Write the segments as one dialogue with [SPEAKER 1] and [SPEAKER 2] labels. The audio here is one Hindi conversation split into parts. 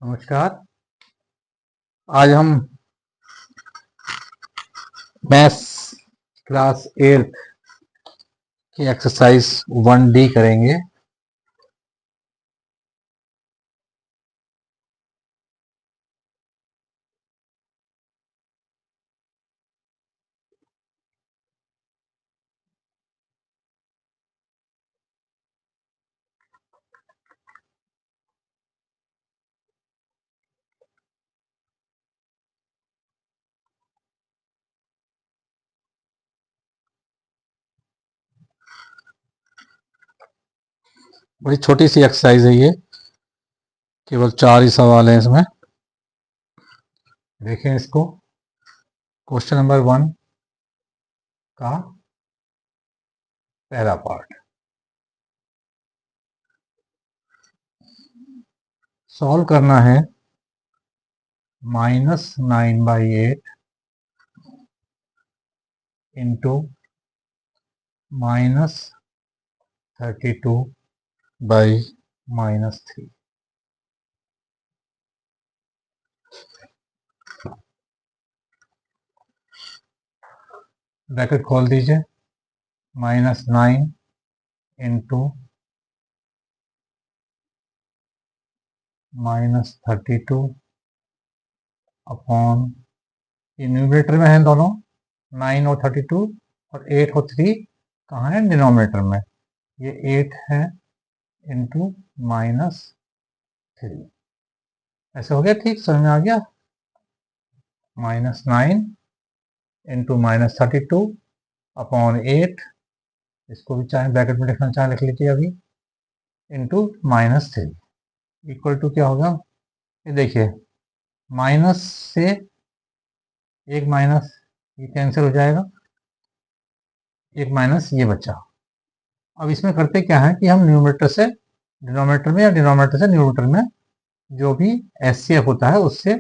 [SPEAKER 1] नमस्कार। आज हम मैथ्स क्लास 8 की एक्सरसाइज 1D करेंगे। बड़ी छोटी सी एक्सरसाइज है ये, केवल 4 ही सवाल हैं इसमें। देखें इसको। क्वेश्चन नंबर 1 का पहला पार्ट सॉल्व करना है। -9/8 इंटू -32/-3। ब्रैकेट खोल दीजिए। -9 इंटू -32 अपॉन, ये न्यूमरेटर में है दोनों, 9 और 32, और 8 और 3 कहाँ है? डिनोमिनेटर में। ये 8 है इंटू -3। ऐसे हो गया? ठीक, समझ में आ गया। -9 इंटू -32 अपॉन 8, इसको भी चाहे ब्रैकेट में लिखना चाहे लिख लीजिए अभी, इंटू -3 इक्वल टू क्या होगा? ये देखिए, माइनस से एक माइनस ये कैंसिल हो जाएगा, एक माइनस ये बचा। अब इसमें करते क्या है कि हम न्यूमरेटर से डिनोमिनेटर में या डिनोमिनेटर से न्यूमरेटर में जो भी एचसीएफ होता है उससे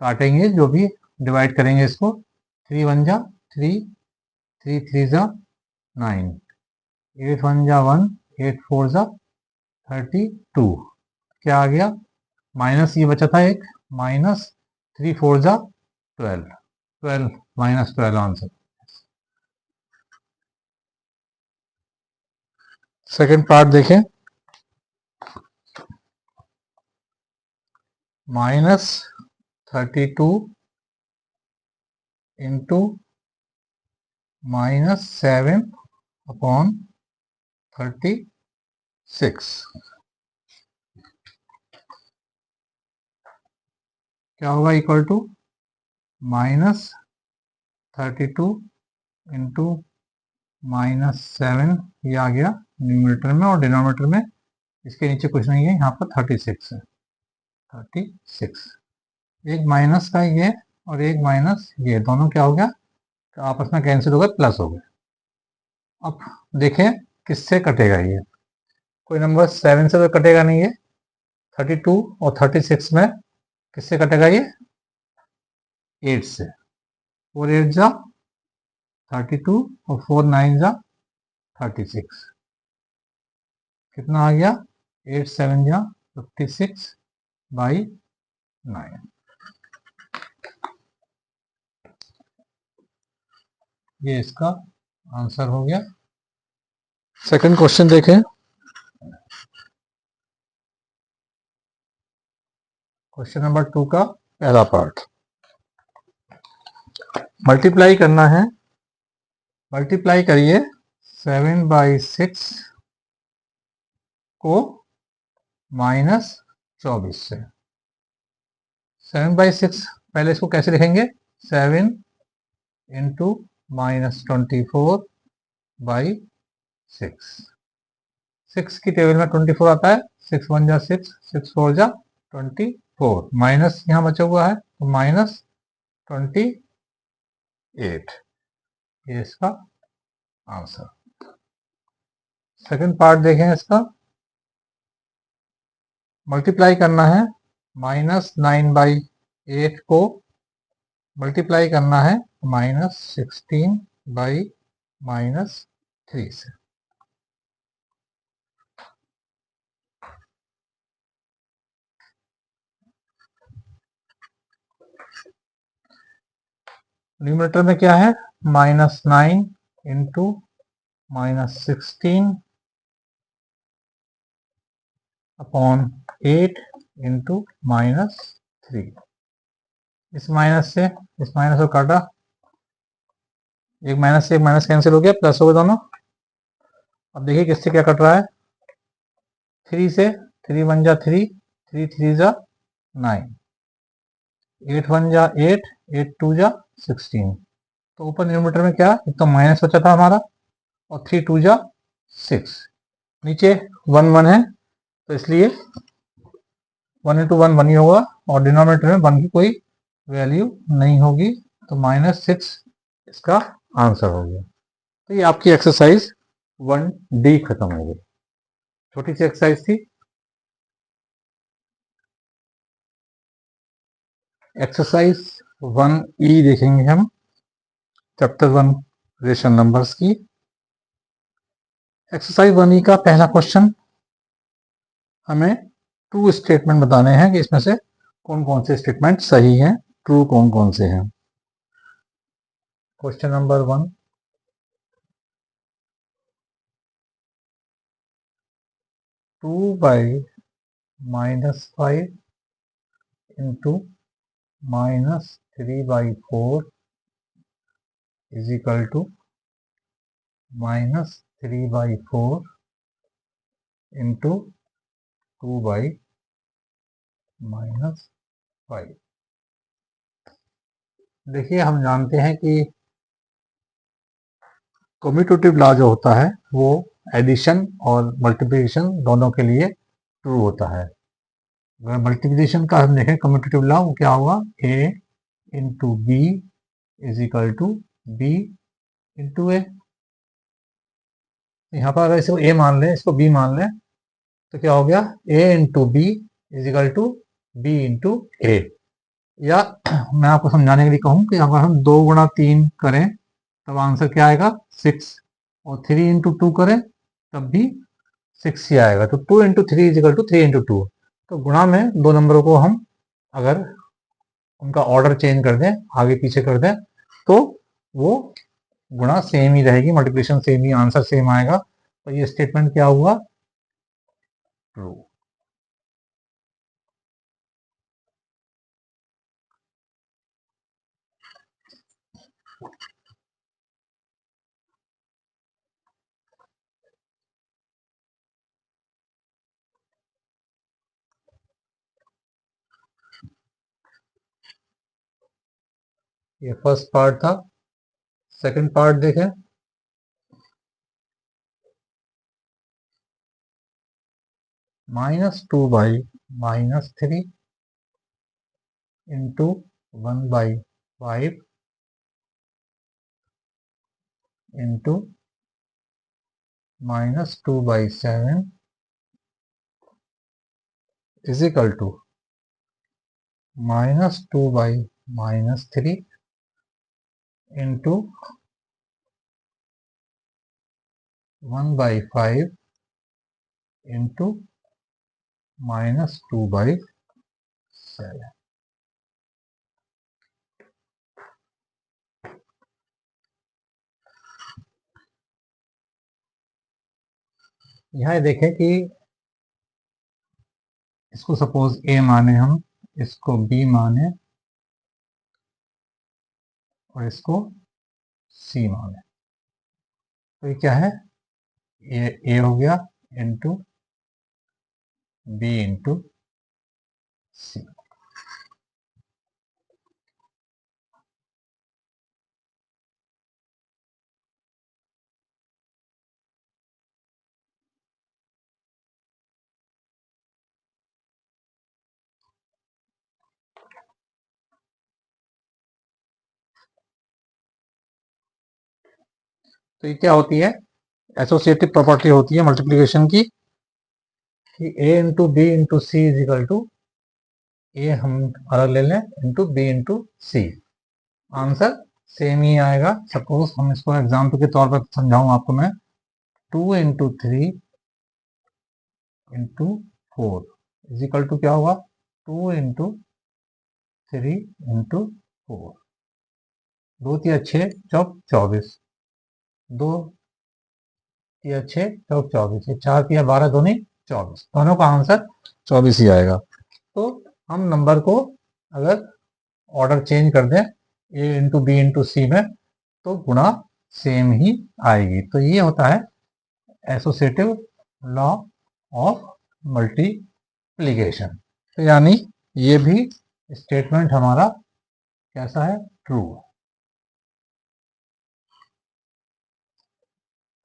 [SPEAKER 1] काटेंगे, जो भी डिवाइड करेंगे इसको। 3 1 जा 3, 3 3 जा 9, 8 1 जा 1, 8 4 जा 32। क्या आ गया? माइनस ये बचा था एक, -3 4 जा 12, 12 -12 आंसर। सेकेंड पार्ट देखें। -32 इंटू -7 अपॉन 36 क्या होगा? इक्वल टू -32 इंटू -7, ये आ गया न्यूमरेटर में, और डिनोमिनेटर में इसके नीचे कुछ नहीं है, यहाँ पर 36 है। 36, एक माइनस का ये और एक माइनस ये, दोनों क्या हो गया? तो आपस में कैंसिल हो गए, प्लस हो गए। अब देखें किससे कटेगा ये। कोई नंबर 7 से तो कटेगा नहीं ये। 32 और 36 में किससे कटेगा ये? 8 से। 4 8 जा 32 और 4 9 जा 36। कितना आ गया? 8 7 जा 56/9। ये इसका आंसर हो गया। सेकंड क्वेश्चन देखें। क्वेश्चन नंबर 2 का पहला पार्ट मल्टीप्लाई करना है। मल्टीप्लाई करिए 7/6 को -24 से। 7/6, पहले इसको कैसे लिखेंगे? 7 इंटू -24/6। 6 की टेबल में 24 आता है। 6 1 जा 6, 6 4 जा 24, माइनस यहाँ बचा हुआ है तो -28। ये इसका आंसर। सेकंड पार्ट देखें इसका। मल्टीप्लाई करना है -9/8 को, मल्टीप्लाई करना है -16/-3 से। न्यूमरेटर में क्या है, -9 इंटू -16 अपॉन 8 इंटू -3। इस माइनस से इस माइनस को काटा, एक माइनस से एक माइनस कैंसिल हो गया, प्लस हो गए दोनों। अब देखिए किससे क्या कट रहा है, 3 से, 3 1 जा 3, 3 3 जा 9, 8 1 जा 8, 8 2 जा 16। तो ऊपर न्यूमरेटर में क्या, एक तो माइनस बचा था हमारा, और 3 2 जा 6, नीचे 1 1 है, तो इसलिए 1 इंटू 1 1 ही होगा, और डिनोमिनेटर में 1 की कोई वैल्यू नहीं होगी, तो -6 इसका आंसर हो गया। तो ये आपकी एक्सरसाइज 1D खत्म हो गई। छोटी सी एक्सरसाइज थी। एक्सरसाइज 1E देखेंगे हम, चैप्टर 1 रेशनल नंबर्स की। एक्सरसाइज 1E का पहला क्वेश्चन, हमें ट्रू स्टेटमेंट बताने हैं कि इसमें से कौन कौन से स्टेटमेंट सही हैं, ट्रू कौन कौन से हैं। Question number 1, 2/-5 into -3/4 is equal to -3/4 into 2/-5। देखिए हम जानते हैं कि कम्यूटेटिव लॉ जो होता है वो एडिशन और मल्टीप्लिकेशन दोनों के लिए ट्रू होता है। अगर मल्टीप्लिकेशन का हम देखें कम्यूटेटिव लॉ, वो क्या होगा, a into B is equal to B into A. यहाँ पर अगर इसको a मान लें, इसको b मान लें, तो क्या हो गया, a into B is equal to B into A. या मैं आपको समझाने के लिए कहूँ कि अगर हम 2 गुणा 3 करें तब आंसर क्या आएगा, 6, और 3 इंटू 2 करें तब भी 6 ही आएगा। तो 2 into 3 is equal to 3 into 2। तो गुणा में दो नंबरों को हम अगर उनका ऑर्डर चेंज कर दें, आगे पीछे कर दें, तो वो गुणा सेम ही रहेगी, मल्टीप्लिकेशन सेम ही, आंसर सेम आएगा। तो ये स्टेटमेंट क्या हुआ, ट्रू। ये फर्स्ट पार्ट था। सेकंड पार्ट देखें, -2/-3 into 1/5 into -2/7 is equal to -2/-3 into 1/5 into -2/7। यहाँ देखें कि इसको सपोज ए माने हम, इसको बी माने, और इसको सी माने। तो ये क्या है, ये ए हो गया इंटू बी इंटू सी। तो ये क्या होती है, एसोसिएटिव प्रॉपर्टी होती है मल्टीप्लिकेशन की, कि A into B into C is equal to, A हम अलग ले लें, into B into C, answer same ही आएगा। सपोज हम इसको एग्जाम्पल के तौर पर समझाऊं आपको मैं, 2 into 3 into 4 is equal to क्या होगा, 2 इंटू 3 इंटू 4, 2 3 6 चौक 24, 2 3 6 चौक 24, 4 3 12 दूनी 24, दोनों का आंसर 24 ही आएगा। तो हम नंबर को अगर ऑर्डर चेंज कर दें ए इंटू बी इंटू सी में तो गुणा सेम ही आएगी। तो ये होता है एसोसिएटिव लॉ ऑफ मल्टीप्लिकेशन। तो यानी ये भी स्टेटमेंट हमारा कैसा है, ट्रू।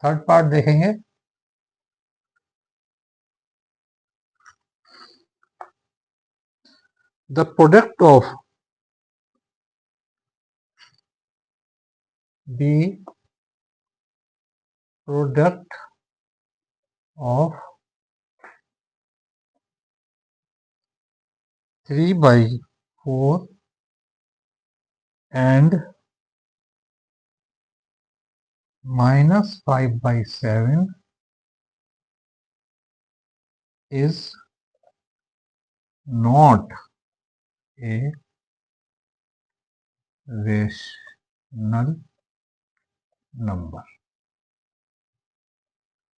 [SPEAKER 1] थर्ड पार्ट देखेंगे। The product of the product of 3/4 and -5/7 is not a rational number।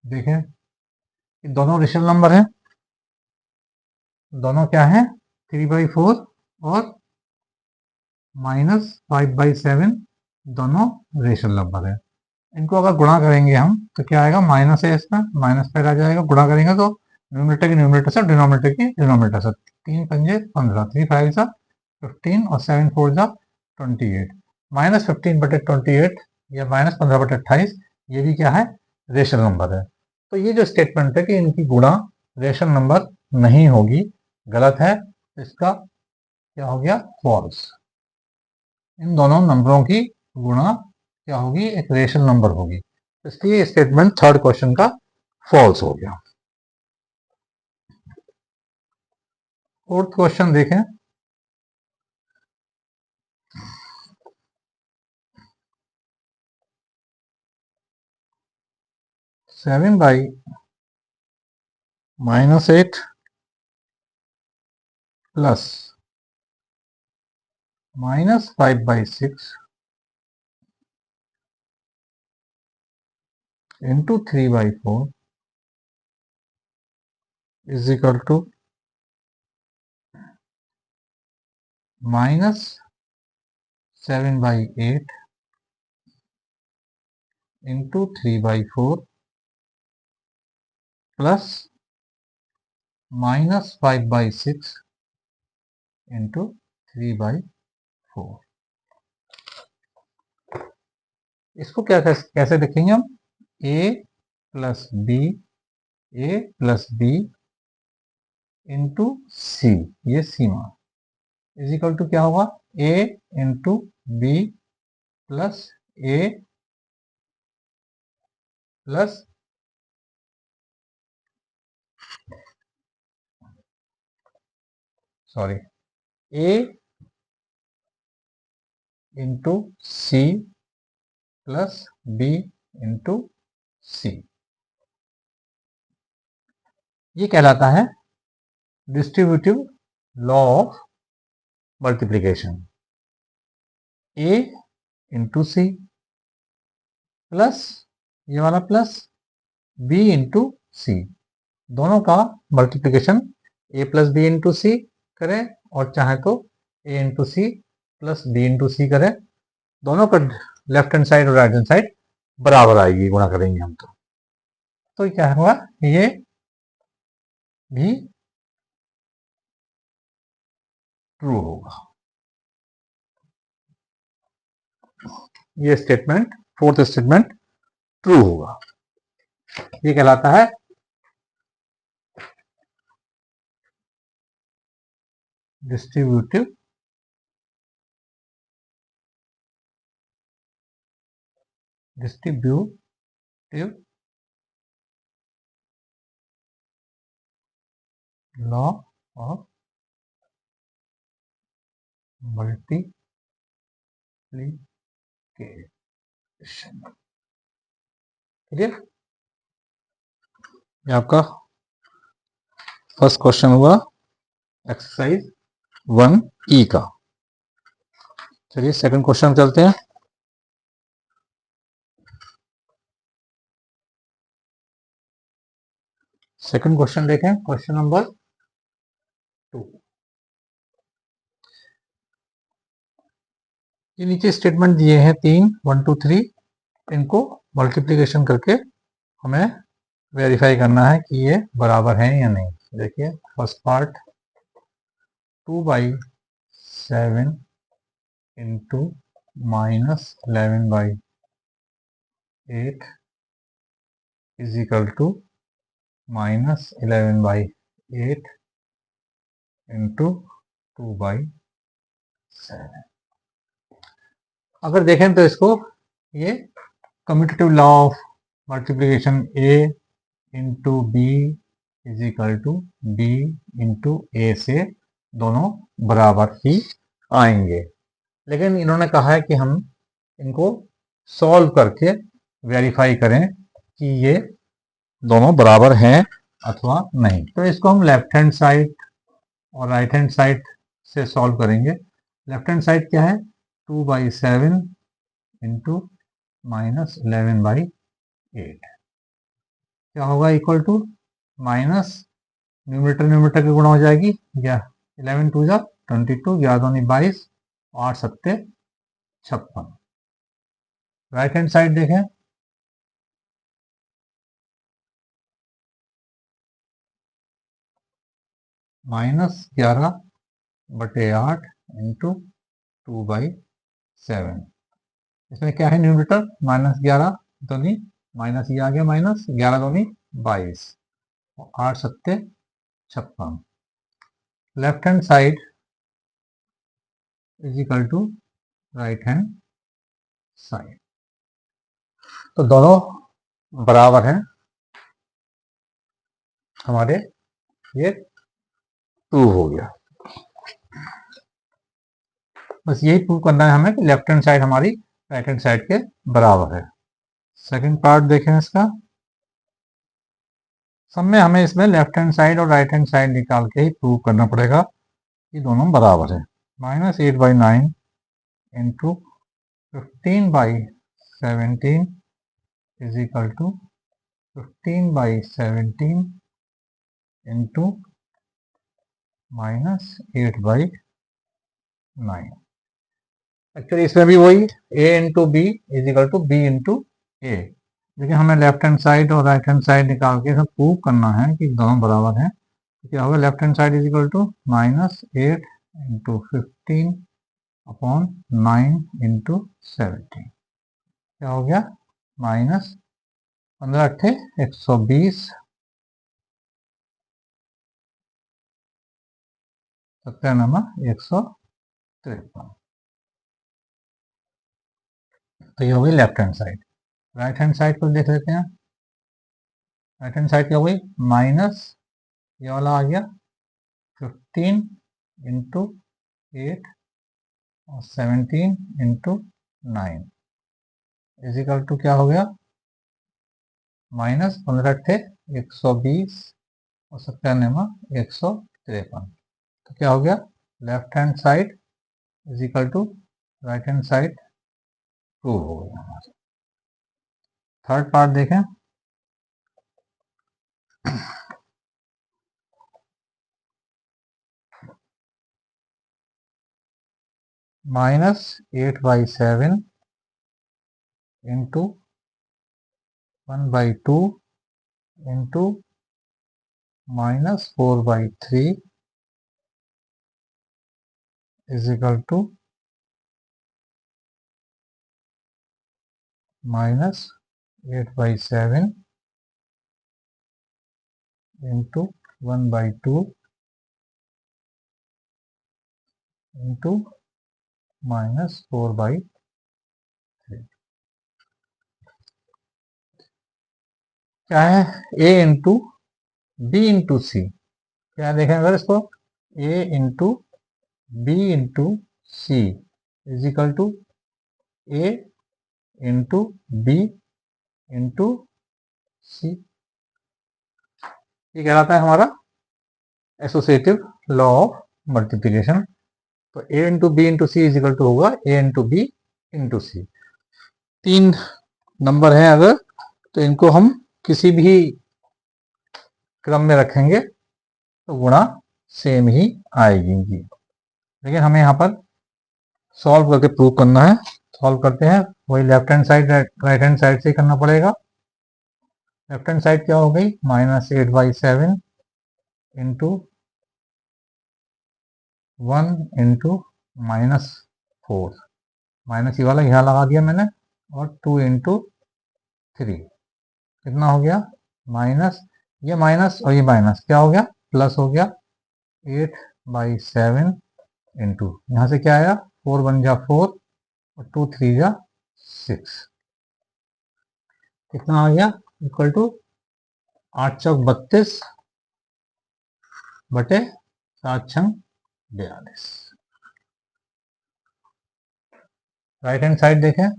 [SPEAKER 1] देखें दोनों रेशनल नंबर हैं, दोनों क्या है 3/4 और -5/7, दोनों रेशनल नंबर है। इनको अगर गुणा करेंगे हम तो क्या आएगा, माइनस है इसमें, माइनस पैर आ जाएगा। गुणा करेंगे तो न्यूमरेटर की न्यूमरेटर से, डिनोमिनेटर की डिनोमिनेटर से। 3 पंजे 15, 3 5 जा 15 और 7 4 जा 28, -15/28 या -15/28, ये भी क्या है, रेशनल नंबर है। तो ये जो स्टेटमेंट है कि इनकी गुणा रेशनल नंबर नहीं होगी, गलत है। इसका क्या हो गया, फॉल्स। इन दोनों नंबरों की गुणा क्या होगी, एक रेशनल नंबर होगी। इसलिए स्टेटमेंट थर्ड क्वेश्चन का फॉल्स हो गया। फोर्थ क्वेश्चन देखें। (7/-8) plus (-5/6) into 3/4 is equal to (-7/8) into 3/4 plus (-5/6) into 3/4। इसको क्या कैसे लिखेंगे हम, a plus B into C, ये सी मान इज इक्वल टू क्या होगा, a into B plus A plus A into C plus B into C. ये कहलाता है distributive law of multiplication. A into C plus ये वाला प्लस बी इंटू सी, दोनों का multiplication A plus B into C करें और चाहे तो A into C plus B into C करें। दोनों का लेफ्ट हैंड साइड और राइट हैंड साइड बराबर आएगी, गुणा करेंगे हम तो क्या हुआ, ये भी ट्रू होगा। ये स्टेटमेंट, फोर्थ स्टेटमेंट ट्रू होगा। ये कहलाता है distributive law of multiplication. Clear? ये आपका फर्स्ट क्वेश्चन हुआ एक्सरसाइज 1E का। चलिए सेकंड क्वेश्चन चलते हैं। सेकंड क्वेश्चन देखें, क्वेश्चन नंबर 2। ये नीचे स्टेटमेंट दिए हैं 3, 1 2 3। इनको मल्टीप्लिकेशन करके हमें वेरीफाई करना है कि ये बराबर हैं या नहीं। देखिए first part 2/7 into -11/8 is equal to -11/8 into 2/7। अगर देखें तो इसको ये commutative law of multiplication a into B is equal to B into A से दोनों बराबर ही आएंगे। लेकिन इन्होंने कहा है कि हम इनको सॉल्व करके वेरीफाई करें कि ये दोनों बराबर हैं अथवा नहीं। तो इसको हम लेफ्ट हैंड साइड और राइट हैंड साइड से सॉल्व करेंगे। लेफ्ट हैंड साइड क्या है, 2/7 इंटू -11/8 क्या होगा, equal to minus numerator numerator की गुणा हो जाएगी, या 11 2 जा 22, 11 दूनी 22, 8 7 56। राइट हैंड साइड देखें, -11/8 इंटू 2/7। इसमें क्या है, न्यूमरेटर -11 दूनी माइनस ये आ गया, माइनस 11 दूनी 22, 8 7 56। Left hand side is equal to right hand side. तो दोनों बराबर हैं हमारे, ये 2 हो गया। बस यही प्रूव करना है हमें कि लेफ्ट हैंड साइड हमारी राइट हैंड साइड के बराबर है। सेकंड पार्ट देखें इसका। सब में हमें इसमें लेफ्ट हैंड साइड और राइट हैंड साइड निकाल के ही प्रूव करना पड़ेगा कि दोनों बराबर है। -8/9 into 15/17 is equal to 15/17 into -8/9। Actually इसमें भी वही a into B is equal to B into A. लेकिन हमें लेफ्ट हैंड साइड और राइट हैंड साइड निकाल के प्रूव करना है कि दोनों बराबर हैं। तो क्या होगा, left hand side is equal to -8 into 15/9 into 17। क्या हो गया, -15 8 120, 17 153। तो ये हो गई left hand side. Right hand side को देख लेते हैं। राइट हैंड साइड क्या हो गई, माइनस ये वाला आ गया 15 इंटू 8 और 17 इंटू 9 इज इक्वल टू क्या हो गया, -15 8 120 और 17 153। तो क्या हो गया, left hand side is equal to right hand side prove हो गया हमारा। थर्ड पार्ट देखें। -8/7 into 1/2 into -4/3 is equal to -8/7 into 1/2 into -4/3। क्या है, a into B into C. क्या देखें अगर इसको, a into B into C is equal to a into B into C. ये कहलाता है हमारा एसोसिएटिव लॉ ऑफ मल्टीप्लिकेशन। तो A into B into C is equal to होगा ए इंटू बी इंटू सी। 3 नंबर हैं अगर, तो इनको हम किसी भी क्रम में रखेंगे तो गुणा सेम ही आएगी इनकी। लेकिन हमें यहाँ पर सॉल्व करके प्रूव करना है। सॉल्व करते हैं, वही left hand side right hand side से ही करना पड़ेगा। लेफ्ट हैंड साइड क्या हो गई, -8/7 इंटू 1 इंटू -4, माइनस ये वाला यहाँ लगा दिया मैंने, और 2 इंटू 3 कितना हो गया, माइनस, ये माइनस और ये माइनस क्या हो गया, प्लस हो गया 8/7 इंटू, यहाँ से क्या आया 4 1 जा 4 और 2 3 जा 6, कितना आ गया, इक्वल टू 8 चौक 32 बटे 7 छंग 42। राइट हैंड साइड देखें,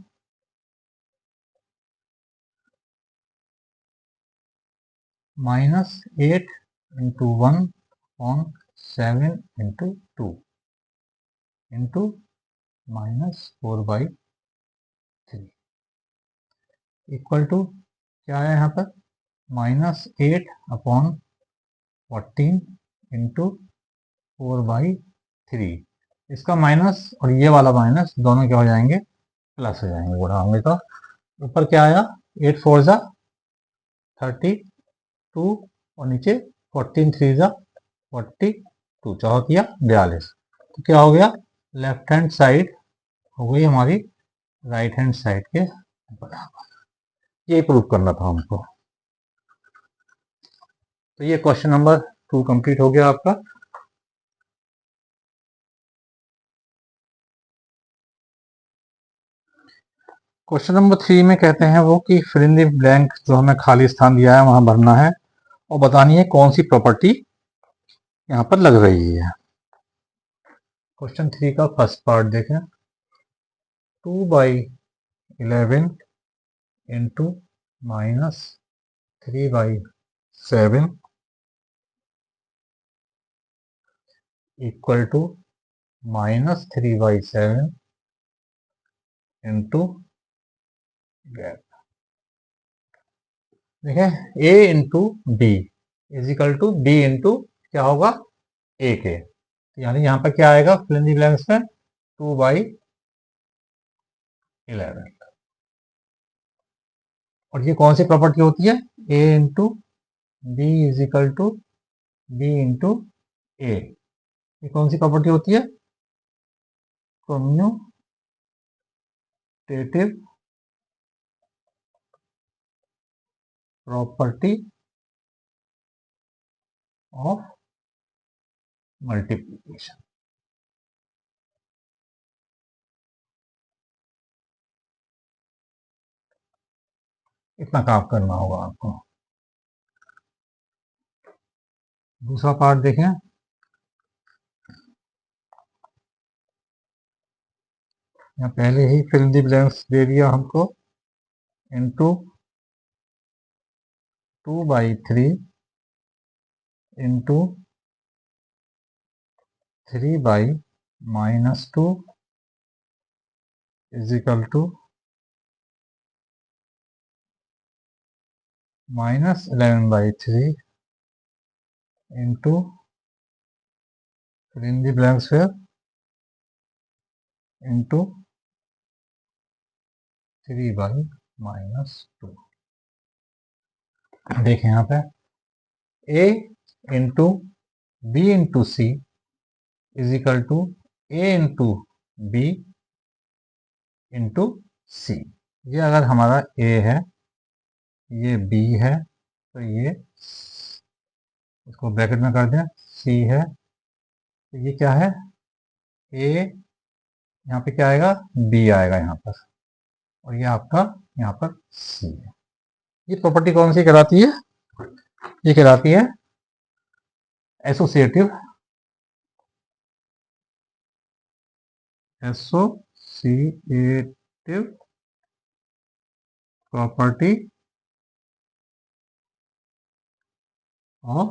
[SPEAKER 1] -8 into 1/7 into 2 into -4/3 equal to क्या है यहाँ पर, -8/14 इंटू 4/3। इसका माइनस और ये वाला माइनस दोनों क्या हो जाएंगे, प्लस हो जाएंगे, गुणा होंगे। तो ऊपर क्या आया, 8 4 जा 32 और नीचे 14 3 जा 42, चौकिया 42। तो क्या हो गया, लेफ्ट हैंड साइड हो गई हमारी राइट हैंड साइड के बराबर। ये प्रूव करना था हमको। तो ये क्वेश्चन नंबर 2 कंप्लीट हो गया आपका। क्वेश्चन नंबर 3 में कहते हैं वो कि फिल इन द ब्लैंक, जो हमें खाली स्थान दिया है वहां भरना है और बतानी है कौन सी प्रॉपर्टी यहाँ पर लग रही है। क्वेश्चन 3 का फर्स्ट पार्ट देखें, 2/11 into -3/7 equal to -3/7 into gap. देखें, a into B is equal to B into क्या होगा, ए के, यानी यहाँ पर क्या आएगा फिल इन द ब्लैंक्स में 2/11। और ये कौन सी प्रॉपर्टी होती है, a into B is equal to B into A, ये कौन सी प्रॉपर्टी होती है, कम्यूटेटिव प्रॉपर्टी ऑफ मल्टीप्लिकेशन। इतना काम करना होगा आपको। दूसरा पार्ट देखें, यहाँ पहले ही फिल इन द ब्लैंक्स दे दिया हमको, into 2/3 into 3/-2 is equal to -11/3 into fill in the blanks फिर इंटू 3/-2। देखें यहाँ पे a into B into C is equal to A into B into C. ये अगर हमारा a है, ये b है, तो ये इसको ब्रैकेट में कर दें, c है, तो ये क्या है, a, यहाँ पे क्या आएगा, b आएगा यहाँ पर, और ये आपका यहाँ पर c है। ये प्रॉपर्टी कौन सी कहलाती है, ये कहलाती है एसोसिएटिव प्रॉपर्टी ऑफ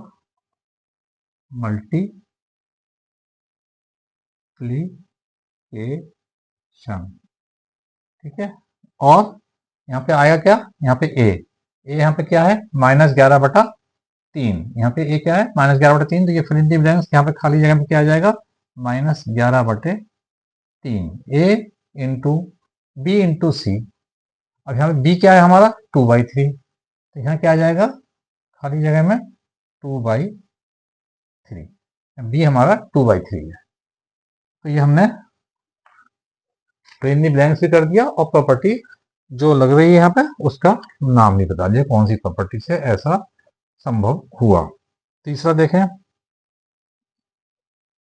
[SPEAKER 1] मल्टीप्लिकेशन। ठीक है। और यहाँ पे आया क्या, यहाँ पे ए यहाँ पे क्या है -11/3, यहाँ पे ए क्या है -11/3, तो ये फिल इन द ब्लैंक्स, यहाँ पे खाली जगह में क्या आ जाएगा -11/3 ए इंटू बी इंटू सी। अब यहाँ पे बी क्या है हमारा 2/3, तो यहाँ क्या आ जाएगा खाली जगह में 2/3, बी हमारा 2/3 है। तो ये हमने फिल इन द ब्लैंक्स भी कर दिया और प्रॉपर्टी जो लग रही है यहाँ पे उसका नाम नहीं बता दिया, कौन सी प्रॉपर्टी से ऐसा संभव हुआ। तीसरा देखें,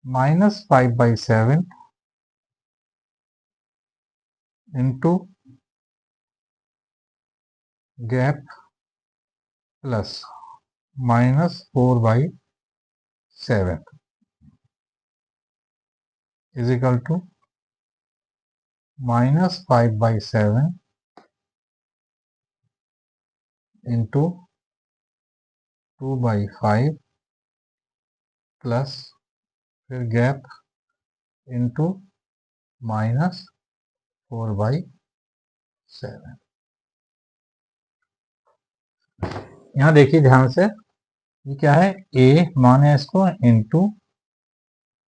[SPEAKER 1] -5/7 into gap plus -4/7 is equal to -5/7 into 2/5 plus फिर गैप इंटू -4/7। यहाँ देखिए ध्यान से, ये क्या है ए माने इसको इंटू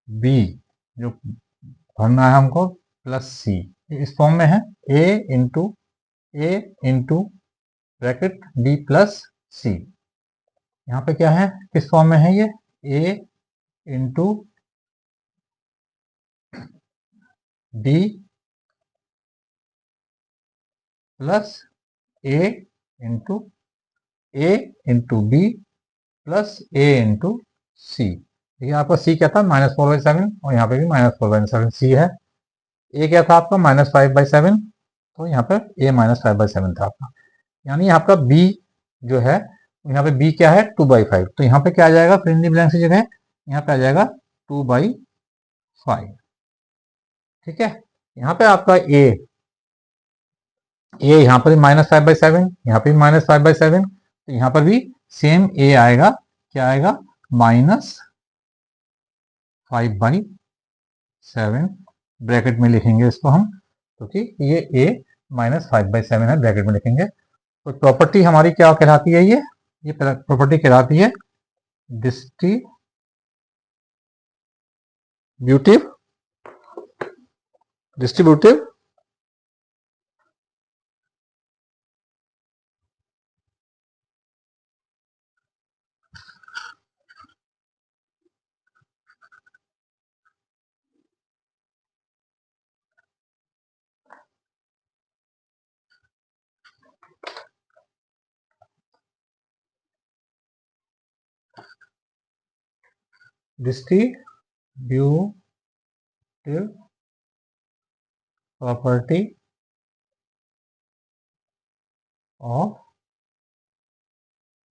[SPEAKER 1] बी जो भरना है हमको प्लस सी, इस फॉर्म में है ए इंटू ब्रैकेट बी प्लस सी। यहाँ पे क्या है किस फॉर्म में है ये ए into B plus A into B plus A into C. ये आपका सी क्या था -4/7 और यहाँ पे भी -4/7 सी है। ए क्या था आपका -5/7, तो यहाँ पर ए -5/7 था आपका, यानी आपका बी जो है यहाँ पे बी क्या है 2/5, तो यहाँ पे क्या आ जाएगा फिल इन द ब्लैंक्स की जगह यहाँ पे आ जाएगा 2/5। ठीक है। यहाँ पे आपका ए यहाँ पर -5/7, यहाँ पे -5/7, तो यहाँ पर भी सेम ए आएगा, क्या आएगा -5/7 ब्रैकेट में लिखेंगे इसको हम, क्योंकि तो ये ए -5/7 है, ब्रैकेट में लिखेंगे। तो प्रॉपर्टी हमारी क्या कहलाती है, ये प्रॉपर्टी कहलाती है डिस्ट्रीब्यूटिव प्रॉपर्टी ऑफ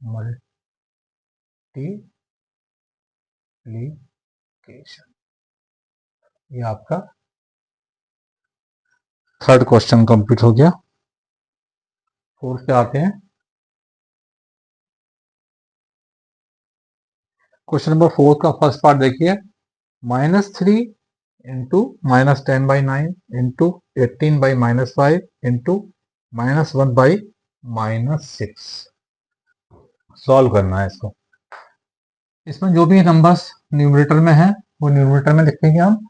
[SPEAKER 1] मल्टीप्लीकेशन। ये आपका थर्ड क्वेश्चन कंप्लीट हो गया। फोर्थ पे आते हैं। क्वेश्चन नंबर 4 का फर्स्ट पार्ट देखिए, -3 इंटू -10/9 इंटू 18/-5 इंटू -1/-6 सॉल्व करना है इसको। इसमें जो भी नंबर्स न्यूमरेटर में है वो न्यूमरेटर में लिखेंगे हम,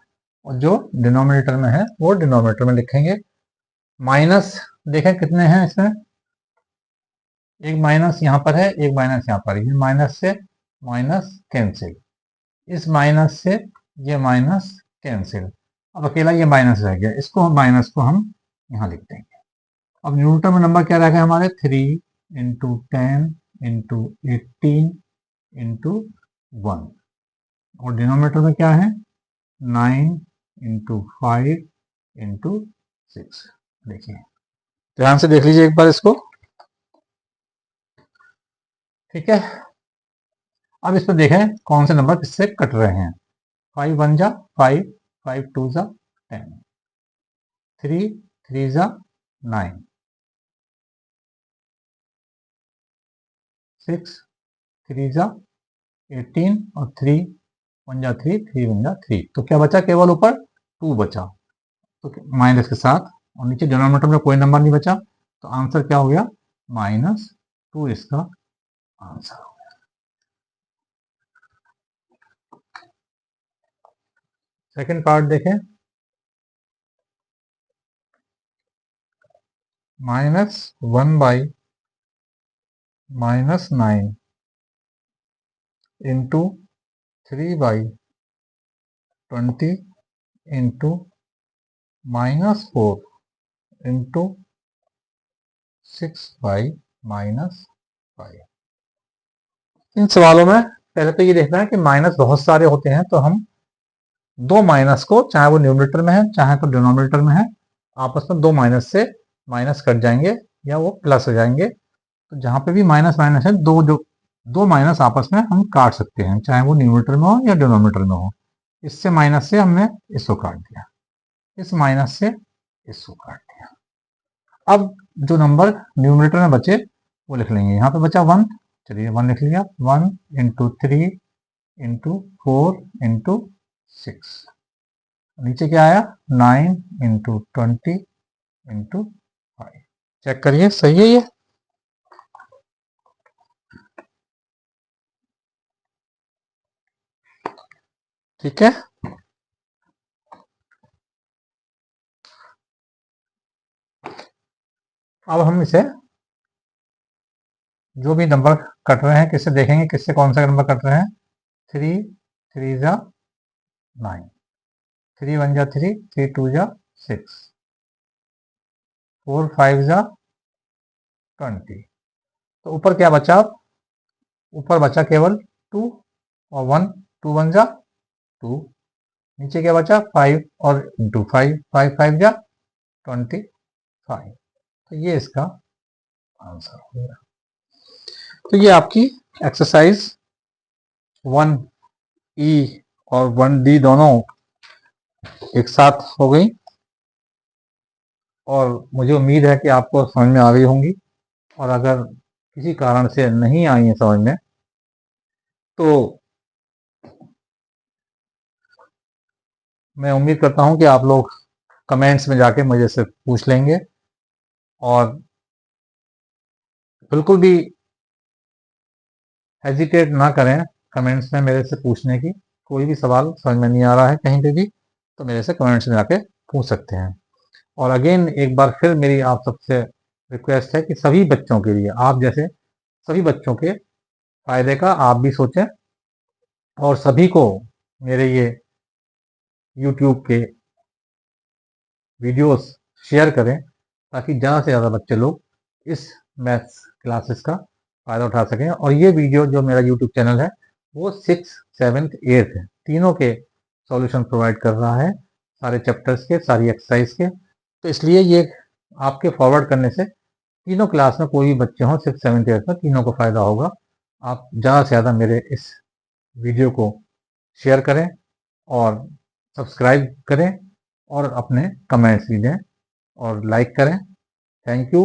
[SPEAKER 1] और जो डिनोमिनेटर में है वो डिनोमिनेटर में लिखेंगे। माइनस देखें कितने हैं इसमें, एक माइनस यहाँ पर है, एक माइनस यहाँ पर, ये माइनस से माइनस कैंसिल, इस माइनस से ये माइनस कैंसिल, अब अकेला ये माइनस रह गया, इसको माइनस को हम यहाँ लिख देंगे। अब न्यूमरेटर में नंबर क्या रह गया हमारे 3 इंटू 10 इंटू 18 इंटू 1, और डिनोमिनेटर में क्या है 9 इंटू 5 इंटू 6। देखिए ध्यान से देख लीजिए एक बार इसको। ठीक है, अब इस पर देखें कौन से नंबर किससे कट रहे हैं। 5 1 जा 5, 5 2 जा 10, 3 3 जा 9, 6 3 जा 18 और 3 1 जा 3, 3 1 जा 3, तो क्या बचा केवल ऊपर 2 बचा, तो माइनस के साथ, और नीचे डिनोमिनेटर में कोई नंबर नहीं बचा, तो आंसर क्या हो गया, -2 इसका आंसर हो गया। सेकंड पार्ट देखें, -1/-9 इंटू 3/20 इंटू -4 इंटू 6/-5। इन सवालों में पहले तो ये देखना है कि माइनस बहुत सारे होते हैं, तो हम दो माइनस को, चाहे वो न्यूमरेटर में है चाहे तो डिनोमिनेटर में है, आपस में दो माइनस से माइनस कट जाएंगे या वो प्लस हो जाएंगे। तो जहां पे भी माइनस माइनस है, दो माइनस आपस में हम काट सकते हैं, चाहे वो न्यूमरेटर में हो या डिनोमिनेटर में हो। इससे माइनस से हमने इसको काट दिया, इस माइनस से इसको काट दिया। अब जो नंबर न्यूमरेटर में बचे वो लिख लेंगे। यहाँ पे बचा 1, चलिए 1 लिख लिया। 1 इंटू 3 इंटू 4 इंटू 6, नीचे क्या आया, 9 इंटू 20 इंटू 5। चेक करिए सही है ये। ठीक है, अब हम इसे जो भी नंबर कट रहे हैं किससे देखेंगे, किससे कौन सा नंबर कट रहे हैं। 3 3 जा 9, 3 1 जा 3, 3 2 जा 6, 4 5 जा 20। तो ऊपर क्या बचा, ऊपर बचा केवल 2 और 1, 2 1 जा 2, नीचे क्या बचा 5 और इंटू 5, 5 5 जा 25। तो ये इसका आंसर हो गया। तो ये आपकी एक्सरसाइज 1E और 1D दोनों एक साथ हो गई, और मुझे उम्मीद है कि आपको समझ में आ गई होंगी। और अगर किसी कारण से नहीं आई है समझ में, तो मैं उम्मीद करता हूं कि आप लोग कमेंट्स में जाके मुझे से पूछ लेंगे, और बिल्कुल भी हेजिटेट ना करें कमेंट्स में मेरे से पूछने की। कोई भी सवाल समझ में नहीं आ रहा है कहीं पे भी, तो मेरे से कमेंट्स में जाके पूछ सकते हैं। और अगेन एक बार फिर मेरी आप सबसे रिक्वेस्ट है कि सभी बच्चों के लिए, आप जैसे सभी बच्चों के फायदे का आप भी सोचें, और सभी को मेरे ये YouTube के वीडियोस शेयर करें, ताकि ज़्यादा से ज़्यादा बच्चे लोग इस मैथ्स क्लासेस का फ़ायदा उठा सकें। और ये वीडियो जो मेरा YouTube चैनल है वो 6th 7th 8th है, तीनों के सॉल्यूशन प्रोवाइड कर रहा है, सारे चैप्टर्स के, सारी एक्सरसाइज के। तो इसलिए ये आपके फॉरवर्ड करने से तीनों क्लास में कोई भी बच्चे हों 6th 7th 8th में, तीनों को फ़ायदा होगा। आप ज़्यादा से ज़्यादा मेरे इस वीडियो को शेयर करें और सब्सक्राइब करें, और अपने कमेंट्स भी दें और लाइक करें। Thank you.